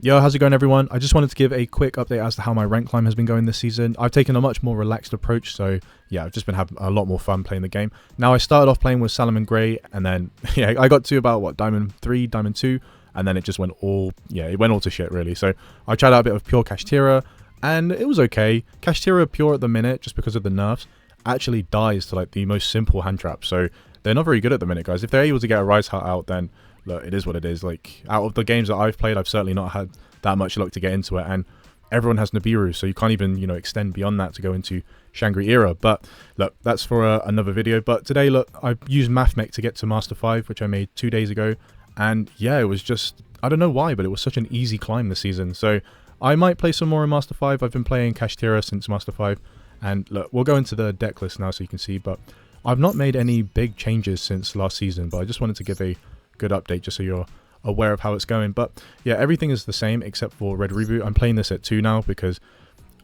Yo, how's it going, everyone? I just wanted to give a quick update as to how my rank climb has been going this season. I've taken a much more relaxed approach, so yeah, I've just been having a lot more fun playing the game. Now, I started off playing with Salomon Grey, and then yeah, I got to about what, Diamond 3, Diamond 2, and then it just went all to shit really. So I tried out a bit of pure Kashtira, and it was okay. Kashtira pure at the minute, just because of the nerfs, actually dies to like the most simple hand traps. So they're not very good at the minute, guys. If they're able to get a Rise Heart out, then look, it is what it is. Like, out of the games that I've played, I've certainly not had that much luck to get into it, and everyone has Nibiru, so you can't even, you know, extend beyond that to go into Shangri era. But look, that's for another video. But today, look, I used MATHMECH to get to Master 5, which I made 2 days ago, and yeah, it was just, I don't know why, but it was such an easy climb this season. So I might play some more in Master 5. I've been playing Kashtira since Master 5, and look, we'll go into the deck list now so you can see, but I've not made any big changes since last season, but I just wanted to give a good update just so you're aware of how it's going. But yeah, everything is the same except for Red Reboot. I'm playing this at 2 now because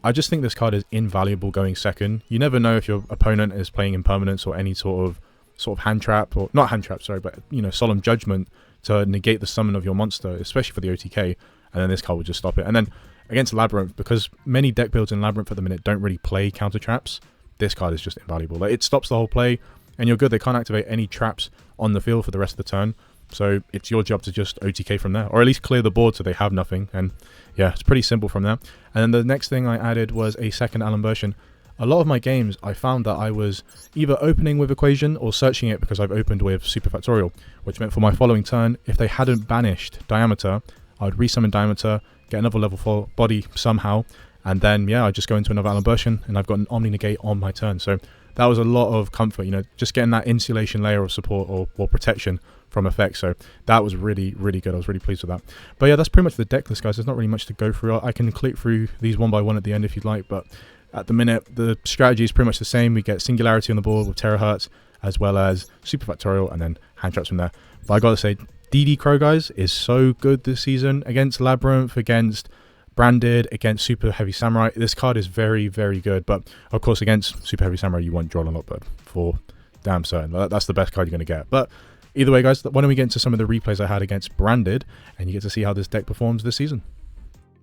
I just think this card is invaluable going second. You never know if your opponent is playing Impermanence or any sort of hand trap, or not hand trap, sorry, but you know, Solemn Judgment to negate the summon of your monster, especially for the OTK, and then this card will just stop it. And then against Labyrinth, because many deck builds in Labyrinth at the minute don't really play counter traps, this card is just invaluable. Like, it stops the whole play and you're good. They can't activate any traps on the field for the rest of the turn. So it's your job to just OTK from there, or at least clear the board so they have nothing. And yeah, it's pretty simple from there. And then the next thing I added was a second Allen version. A lot of my games, I found that I was either opening with Equation or searching it because I've opened with Super Factorial, which meant for my following turn, if they hadn't banished Diameter, I would resummon Diameter, get another level 4 body somehow, and then yeah, I'd just go into another Allen version and I've got an Omni Negate on my turn. So that was a lot of comfort, you know, just getting that insulation layer of support or protection from effects. So that was really, really good. I was really pleased with that. But yeah, that's pretty much the deck list, guys. There's not really much to go through. I can click through these one by one at the end if you'd like, but at the minute, the strategy is pretty much the same. We get Singularity on the board with Terahertz, as well as Super Factorial, and then hand traps from there. But I gotta say, DD Crow, guys, is so good this season. Against Labyrinth, against Branded, against Super Heavy Samurai, this card is very, very good. But of course, against Super Heavy Samurai, you want Droll and Lockbird for damn certain. That's the best card you're going to get. But either way, guys, why don't we get into some of the replays I had against Branded, and you get to see how this deck performs this season.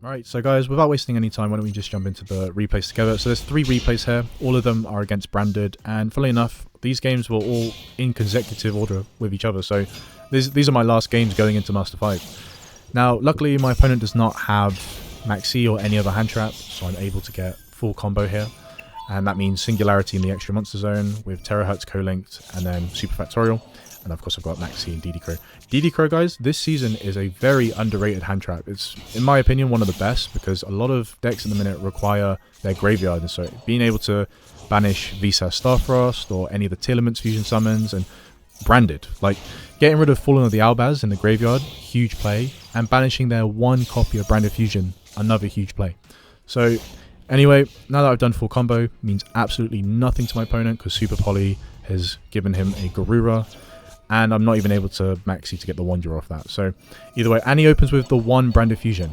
Alright, so guys, without wasting any time, why don't we just jump into the replays together. So there's 3 replays here. All of them are against Branded, and funnily enough, these games were all in consecutive order with each other. So these are my last games going into Master 5. Now, luckily, my opponent does not have Maxi or any other hand trap, so I'm able to get full combo here. And that means Singularity in the extra monster zone with Terahertz co-linked, and then Super Factorial. And of course I've got Maxi and DD Crow. DD Crow, guys, this season is a very underrated hand trap. It's, in my opinion, one of the best, because a lot of decks at the minute require their graveyard. And so being able to banish Visas Starfrost or any of the Telements fusion summons, and Branded, like getting rid of Fallen of the Albaz in the graveyard, huge play, and banishing their 1 copy of Branded Fusion, another huge play. So anyway, now that I've done full combo, it means absolutely nothing to my opponent, because Super Poly has given him a Garura, and I'm not even able to Maxi to get the Wanderer off that. So either way, and he opens with the 1 Branded Fusion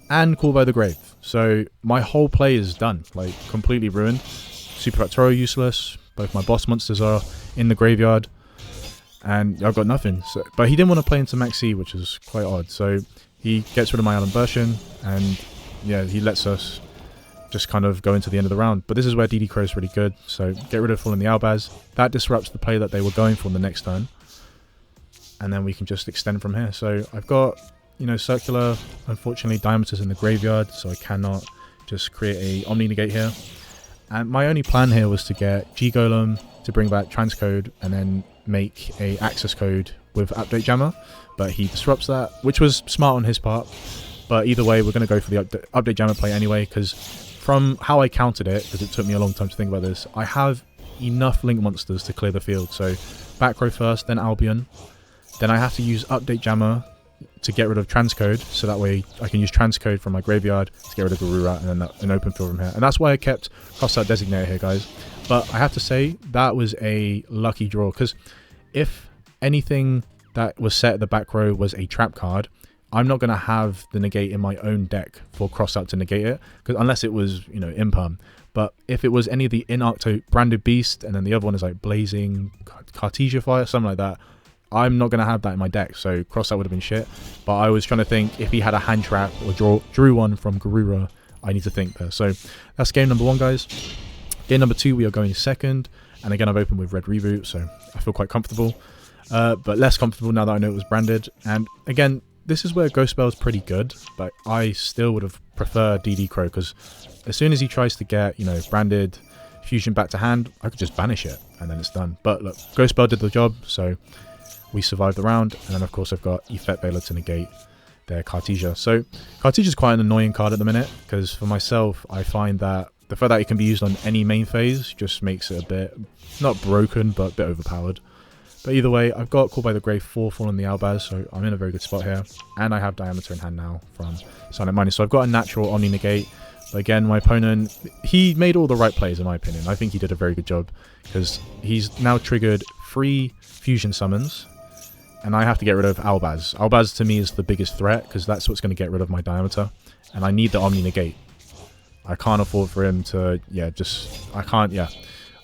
and Call by the Grave. So my whole play is done, like completely ruined. Super Factorial useless, both my boss monsters are in the graveyard, and I've got nothing. So, but he didn't want to play into Maxi, which is quite odd. So he gets rid of my Allen version, and yeah, he lets us just kind of go into the end of the round. But this is where DD Crow is really good. So get rid of Fallen the Albaz. That disrupts the play that they were going for the next turn. And then we can just extend from here. So I've got, you know, Circular, unfortunately, Diameters in the graveyard, so I cannot just create a Omni Negate here. And my only plan here was to get G-Golem to bring back Transcode, and then make a access code with Update Jammer. But he disrupts that, which was smart on his part. But either way, we're going to go for the Update Jammer play anyway, because from how I countered it, because it took me a long time to think about this, I have enough Link monsters to clear the field. So back row first, then Albion. Then I have to use Update Jammer to get rid of Transcode, so that way I can use Transcode from my graveyard to get rid of Garura, and then an open field from here. And that's why I kept Crossout Designator here, guys. But I have to say, that was a lucky draw, because if anything that was set at the back row was a trap card, I'm not going to have the negate in my own deck for Crossout to negate it, because unless it was, you know, Imperm. But if it was any of the Inarcto Branded Beast, and then the other one is like Blazing Cartesia Fire, something like that, I'm not going to have that in my deck, so cross out would have been shit. But I was trying to think if he had a hand trap or drew one from Garura, I need to think there. So that's game number 1, guys. Game number 2, we are going second. And again, I've opened with red reboot, so I feel quite comfortable. But less comfortable now that I know it was branded. And again, this is where Ghost Spell is pretty good, but I still would have preferred DD Crow, because as soon as he tries to get, you know, branded fusion back to hand, I could just banish it and then it's done. But look, Ghost Spell did the job, so we survived the round. And then of course I've got Effect Veiler to negate their Cartesia. So Cartesia is quite an annoying card at the minute, because for myself I find that the fact that it can be used on any main phase just makes it a bit, not broken, but a bit overpowered. But either way, I've got Called by the Grave 4 on the Albaz, so I'm in a very good spot here. And I have Diameter in hand now from Silent Minus. So I've got a natural Omni Negate. But again, my opponent, he made all the right plays in my opinion. I think he did a very good job, because he's now triggered 3 fusion summons. And I have to get rid of Albaz. Albaz to me is the biggest threat, because that's what's going to get rid of my Diameter. And I need the Omni Negate. I can't afford for him to,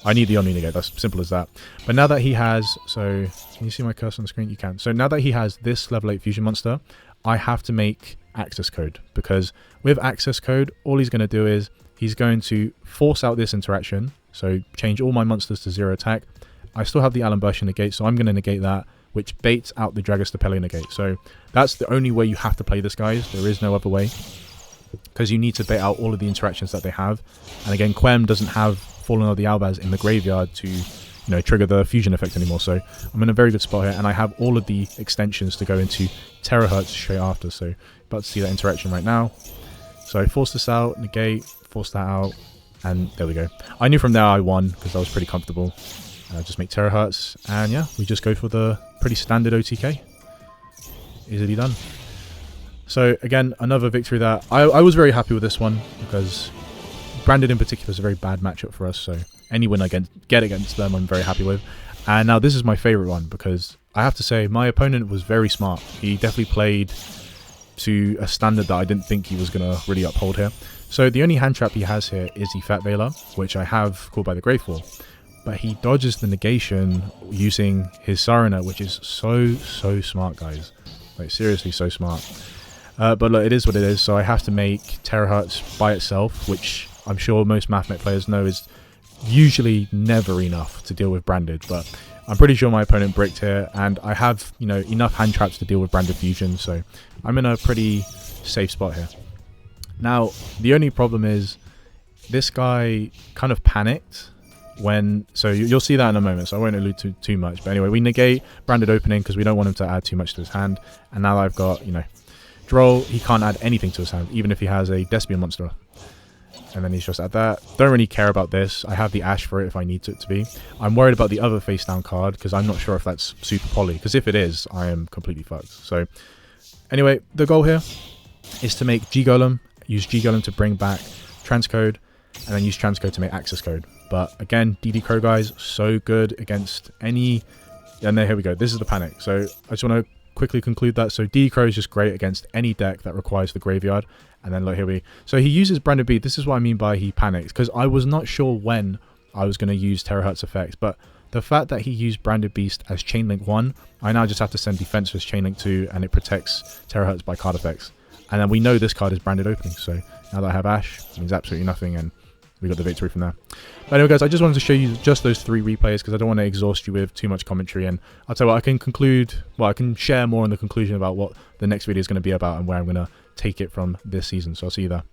I need the Omni Negate, that's simple as that. But now that he has, so, can you see my cursor on the screen? You can. So now that he has this level 8 fusion monster, I have to make access code, because with access code, all he's going to do is, he's going to force out this interaction, so change all my monsters to 0 attack. I still have the Alan Bershon negate, so I'm going to negate that, which baits out the Dragostapelli negate. So that's the only way you have to play this, guys. There is no other way, because you need to bait out all of the interactions that they have. And again, Quem doesn't have Fallen of the Albaz in the graveyard to, you know, trigger the fusion effect anymore. So I'm in a very good spot here, and I have all of the extensions to go into Terahertz straight after. So about to see that interaction right now. So force this out, negate, force that out, and there we go. I knew from there I won, because I was pretty comfortable. Just make Terahertz, and yeah, we just go for the pretty standard OTK. Easily done. So again, another victory that I was very happy with this one, because Branded in particular is a very bad matchup for us, so any win I get against them I'm very happy with. And now this is my favourite one, because I have to say my opponent was very smart. He definitely played to a standard that I didn't think he was going to really uphold here. So the only hand trap he has here is the Fat Veiler, which I have Called by the Grave for. But he dodges the negation using his Sirener, which is so smart, guys. Like, seriously, so smart. But look, it is what it is, so I have to make Terahertz by itself, which I'm sure most MATHMECH players know is usually never enough to deal with Branded, but I'm pretty sure my opponent bricked here, and I have, you know, enough hand traps to deal with Branded Fusion, so I'm in a pretty safe spot here. Now, the only problem is, this guy kind of panicked when, so you'll see that in a moment, so I won't allude to too much, but anyway, we negate Branded Opening because we don't want him to add too much to his hand, and now I've got, you know, Droll, he can't add anything to his hand, even if he has a Despian monster. And then he's just at that. Don't really care about this. I have the Ash for it if I need it to be. I'm worried about the other face down card, because I'm not sure if that's super poly, because if it is, I am completely fucked. So anyway, the goal here is to make G-Golem, use G-Golem to bring back Transcode, and then use Transcode to make Access Code. But again, DD Crow, guys, so good against any... And there, here we go. This is the panic. So I just want to quickly conclude that. So DD Crow is just great against any deck that requires the graveyard. And then look, here we... So he uses Branded Beat. This is what I mean by he panics, because I was not sure when I was going to use Terahertz effects, but the fact that he used Branded Beast as Chainlink 1, I now just have to send Defense as Chainlink 2, and it protects Terahertz by card effects. And then we know this card is Branded Opening, so now that I have Ash, it means absolutely nothing, and we got the victory from there. But anyway, guys, I just wanted to show you just those 3 replays, because I don't want to exhaust you with too much commentary, and I'll tell you what, I can conclude, well, I can share more in the conclusion about what the next video is going to be about and where I'm going to take it from this season, so I'll see you there.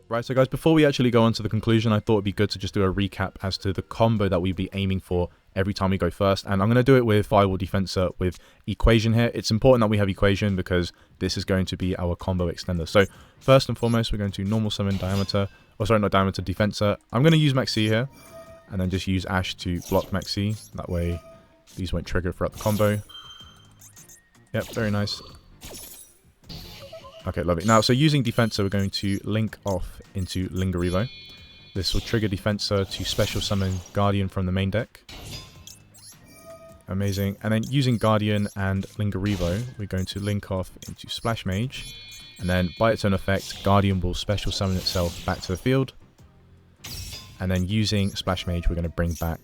Right, so guys, before we actually go on to the conclusion, I thought it'd be good to just do a recap as to the combo that we'd be aiming for every time we go first, and I'm going to do it with Firewall Defensor with Equation here. It's important that we have Equation, because this is going to be our combo extender. So first and foremost, we're going to normal summon Diameter, or sorry, not Diameter, Defensor. I'm going to use Maxi here, and then just use Ash to block Maxi. That way these won't trigger throughout the combo. Yep, very nice. Okay, love it. Now, so using Defensor, we're going to link off into Lingarivo. This will trigger Defensor to special summon Guardian from the main deck. Amazing. And then using Guardian and Lingarivo, we're going to link off into Splash Mage. And then by its own effect, Guardian will special summon itself back to the field. And then using Splash Mage, we're going to bring back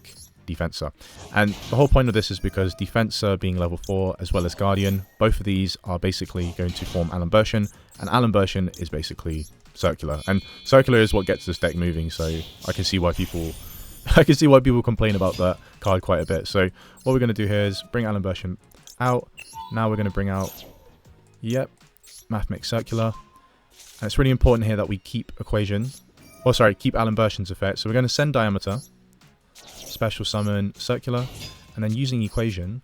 Defensor. And the whole point of this is because Defensor being level 4 as well as Guardian, both of these are basically going to form Alan Bertian, and Alan Bertian is basically Circular. And Circular is what gets this deck moving, so I can see why people complain about that card quite a bit. So what we're going to do here is bring Alan Bertian out. Now we're going to bring out, yep, MATHMECH Circular. And it's really important here that we keep Equation, or sorry, keep Alan Bertian's effect. So we're going to send Diameter, special summon Circular, and then using Equation,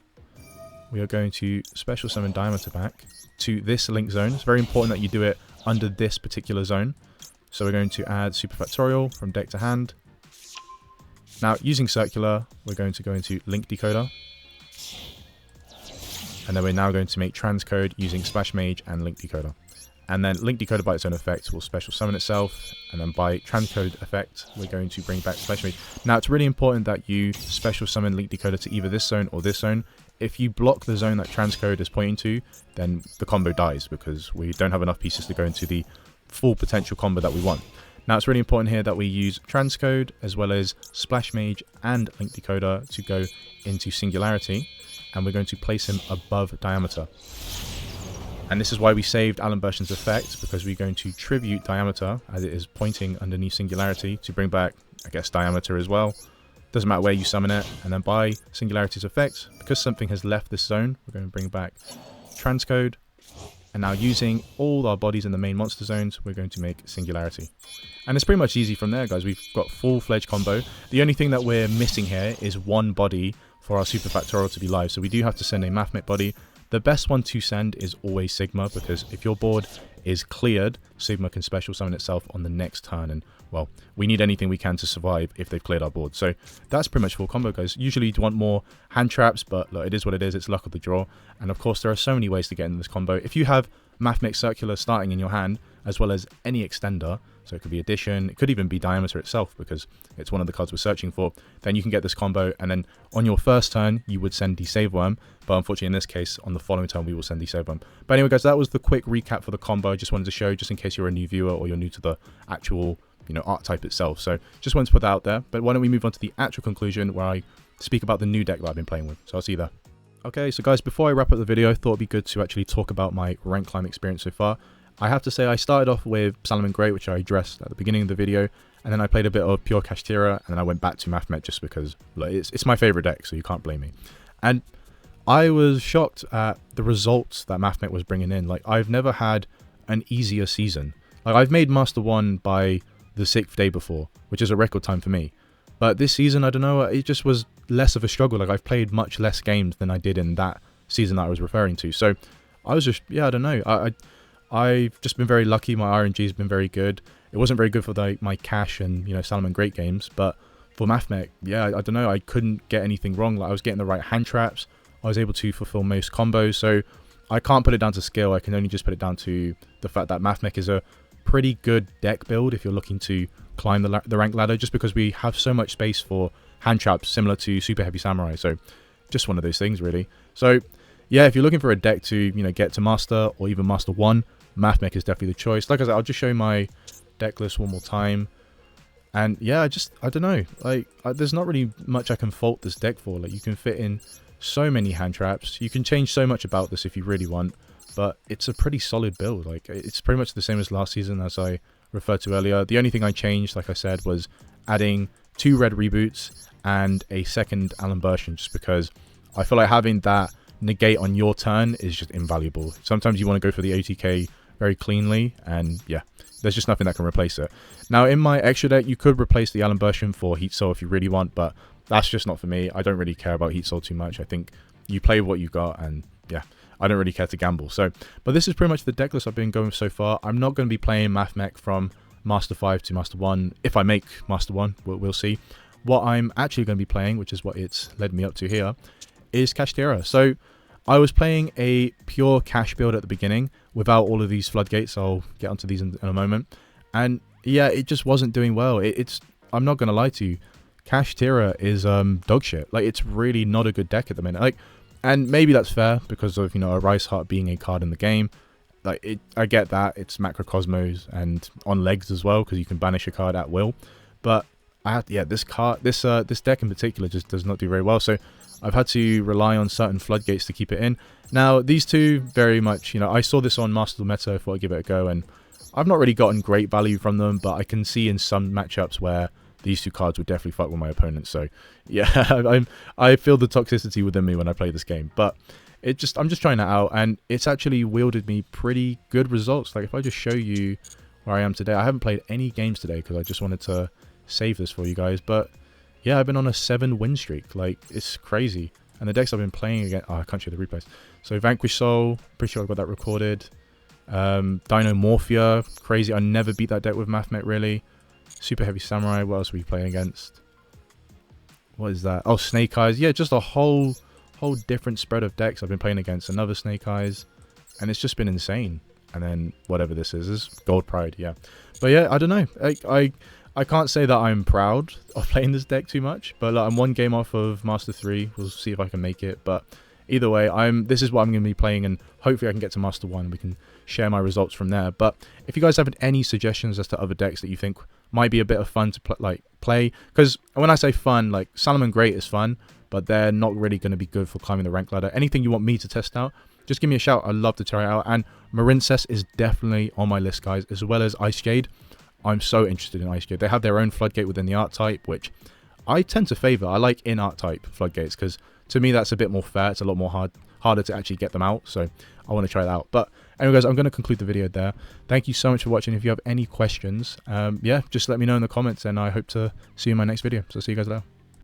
we are going to special summon Diameter back to this link zone. It's very important that you do it under this particular zone. So we're going to add Superfactorial from deck to hand. Now, using Circular, we're going to go into Link Decoder. And then we're now going to make transcode using Splash Mage and Link Decoder. And then Link Decoder by its own effect will special summon itself. And then by transcode effect, we're going to bring back Splash Mage. Now, it's really important that you special summon Link Decoder to either this zone or this zone. If you block the zone that transcode is pointing to, then the combo dies because we don't have enough pieces to go into the full potential combo that we want. Now, it's really important here that we use transcode as well as Splash Mage and Link Decoder to go into Singularity. And we're going to place him above Diameter. And this is why we saved Alan Bertian's effect, because we're going to tribute Diameter as it is pointing underneath Singularity to bring back, I guess, Diameter as well. Doesn't matter where you summon it. And then by Singularity's effect, because something has left this zone, we're going to bring back transcode. And now using all our bodies in the main monster zones, we're going to make Singularity. And it's pretty much easy from there, guys. We've got full-fledged combo. The only thing that we're missing here is one body for our Superfactorial to be live. So we do have to send a MATHMECH body. The best one to send is always Sigma, because if your board is cleared, Sigma can special summon itself on the next turn. And, well, we need anything we can to survive if they've cleared our board. So that's pretty much full combo, guys. Usually you'd want more hand traps, but look, it is what it is. It's luck of the draw. And, of course, there are so many ways to get into this combo. If you have MATHMECH Circular starting in your hand, as well as any extender, so it could be Addition, it could even be Diameter itself, because it's one of the cards we're searching for, then you can get this combo, and then on your first turn, you would send Save Worm, but unfortunately in this case, on the following turn, we will send Save Worm. But anyway, guys, that was the quick recap for the combo. I just wanted to show, just in case you're a new viewer or you're new to the actual, archetype itself. So just wanted to put that out there, but why don't we move on to the actual conclusion, where I speak about the new deck that I've been playing with. So I'll see you there. Okay, so guys, before I wrap up the video, I thought it'd be good to actually talk about my rank climb experience so far. I have to say I started off with Salamangreat Grey, which I addressed at the beginning of the video, and then I played a bit of pure Kashtira, and then I went back to MATHMECH just because it's my favourite deck, so you can't blame me. And I was shocked at the results that MATHMECH was bringing in. Like, I've never had an easier season. Like, I've made Master 1 by the 6th day before, which is a record time for me. But this season, I don't know, it just was less of a struggle. Like, I've played much less games than I did in that season that I was referring to. So I was just, yeah, I don't know. I've just been very lucky. My RNG has been very good. It wasn't very good for my Cash and, Salamangreat games, but for MATHMECH, yeah, I don't know. I couldn't get anything wrong. Like, I was getting the right hand traps. I was able to fulfill most combos. So I can't put it down to skill. I can only just put it down to the fact that MATHMECH is a pretty good deck build if you're looking to climb the rank ladder, just because we have so much space for hand traps similar to Super Heavy Samurai. So just one of those things, really. So yeah, if you're looking for a deck to, get to Master or even Master 1, MATHMECH is definitely the choice. Like I said, I'll just show my deck list one more time. And yeah, I don't know. Like, there's not really much I can fault this deck for. Like, you can fit in so many hand traps. You can change so much about this if you really want. But it's a pretty solid build. Like, it's pretty much the same as last season, as I referred to earlier. The only thing I changed, like I said, was adding 2 red reboots and a second Alan Bertian, just because I feel like having that negate on your turn is just invaluable. Sometimes you want to go for the OTK very cleanly, and yeah, there's just nothing that can replace it. Now, in my extra deck, you could replace the Alan Bertian for Heat Soul if you really want, but that's just not for me. I don't really care about Heat Soul too much. I think you play what you got, and yeah, I don't really care to gamble. So, but this is pretty much the deck list I've been going with so far. I'm not going to be playing MATHMECH from Master 5 to Master 1. If I make Master 1, we'll see. What I'm actually going to be playing, which is what it's led me up to here, is Kashtira. So I was playing a pure cash build at the beginning without all of these floodgates. I'll get onto these in a moment. And yeah, it just wasn't doing well. I'm not going to lie to you. Kashtira is dog shit. Like, it's really not a good deck at the minute. Like, and maybe that's fair because of, a Rice Heart being a card in the game. Like, I get that. It's Macrocosmos and on legs as well, because you can banish a card at will. But yeah, this deck in particular just does not do very well. So I've had to rely on certain floodgates to keep it in. Now these two very much, I saw this on Master of the Meta, thought I'd give it a go, and I've not really gotten great value from them, but I can see in some matchups where these two cards would definitely fuck with my opponents. So yeah, I feel the toxicity within me when I play this game, but I'm just trying that out, and it's actually wielded me pretty good results. Like if I just show you where I am today, I haven't played any games today because I just wanted to save this for you guys, but yeah, I've been on a 7-win streak. Like, it's crazy. And the decks I've been playing again, I can't show the replays. So Vanquish Soul, pretty sure I've got that recorded. Dinomorphia, crazy. I never beat that deck with MATHMECH really. Super Heavy Samurai, what else were you playing against? What is that? Oh, Snake Eyes. Yeah, just a whole different spread of decks I've been playing against. Another Snake Eyes, and it's just been insane. And then whatever this is Gold Pride, yeah. But yeah, I don't know. I can't say that I'm proud of playing this deck too much, but I'm one game off of Master 3. We'll see if I can make it. But either way, this is what I'm going to be playing, and hopefully I can get to Master 1 and we can share my results from there. But if you guys have any suggestions as to other decks that you think might be a bit of fun to play, because when I say fun, like Salamangreat Great is fun, but they're not really going to be good for climbing the rank ladder. Anything you want me to test out, just give me a shout. I'd love to try it out. And Marincess is definitely on my list, guys, as well as Ice Jade. I'm so interested in Ice Jade. They have their own floodgate within the art type, which I tend to favor. I like in art type floodgates because to me that's a bit more fair. It's a lot more harder to actually get them out, so I want to try that out. But anyway, guys, I'm going to conclude the video there. Thank you so much for watching. If you have any questions, yeah, just let me know in the comments, and I hope to see you in my next video. So see you guys later.